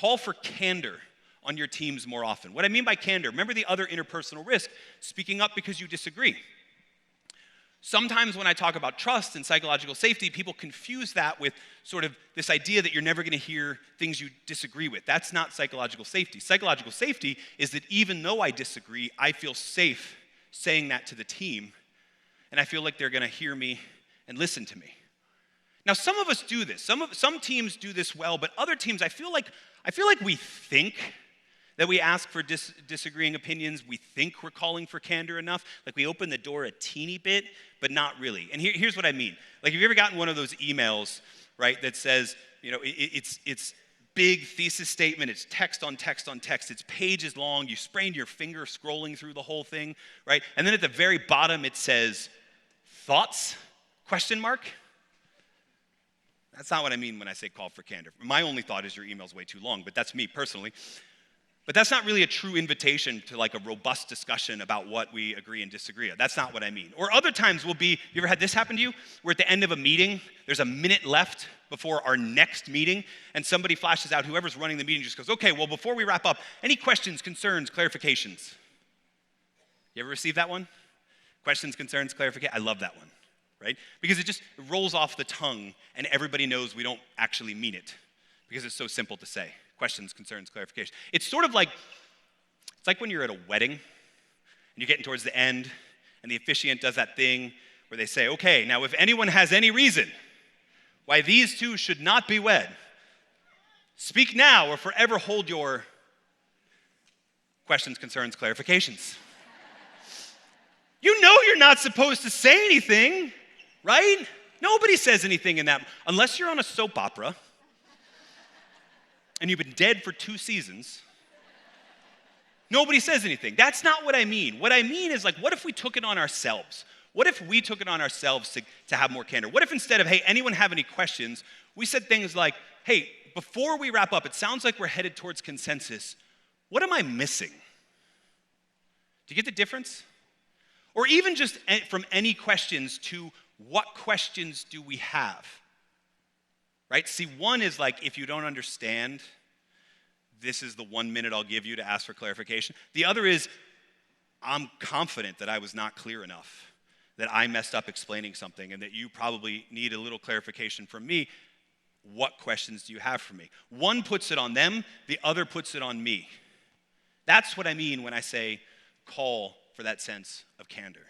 call for candor on your teams more often. What I mean by candor, remember the other interpersonal risk, speaking up because you disagree. Sometimes when I talk about trust and psychological safety, people confuse that with sort of this idea that you're never going to hear things you disagree with. That's not psychological safety. Psychological safety is that even though I disagree, I feel safe saying that to the team, and I feel like they're going to hear me and listen to me. Now, some of us do this. Some teams do this well, but other teams, I feel like we think that we ask for disagreeing opinions. We think we're calling for candor enough. Like we open the door a teeny bit, but not really. And here's what I mean. Like, have you ever gotten one of those emails, right, that says, it's big thesis statement, it's text on text on text, it's pages long, you sprained your finger scrolling through the whole thing, right? And then at the very bottom it says, thoughts, ? That's not what I mean when I say call for candor. My only thought is your email's way too long, but that's me personally. But that's not really a true invitation to like a robust discussion about what we agree and disagree on. That's not what I mean. Or other times will be, you ever had this happen to you? Where at the end of a meeting, there's a minute left before our next meeting, and somebody flashes out, whoever's running the meeting just goes, okay, well, before we wrap up, any questions, concerns, clarifications? You ever received that one? Questions, concerns, clarifications? I love that one, right? Because it rolls off the tongue, and everybody knows we don't actually mean it, because it's so simple to say. Questions, concerns, clarification. It's like when you're at a wedding and you're getting towards the end and the officiant does that thing where they say, okay, now if anyone has any reason why these two should not be wed, speak now or forever hold your questions, concerns, clarifications. You know you're not supposed to say anything, right? Nobody says anything in that, unless you're on a soap opera and you've been dead for 2 seasons, nobody says anything. That's not what I mean. What I mean is, like, what if we took it on ourselves? What if we took it on ourselves to have more candor? What if instead of, hey, anyone have any questions, we said things like, hey, before we wrap up, it sounds like we're headed towards consensus. What am I missing? Do you get the difference? Or even just from any questions to what questions do we have? Right? See, one is like, if you don't understand, this is the 1 minute I'll give you to ask for clarification. The other is, I'm confident that I was not clear enough, that I messed up explaining something, and that you probably need a little clarification from me. What questions do you have for me? One puts it on them, the other puts it on me. That's what I mean when I say call for that sense of candor.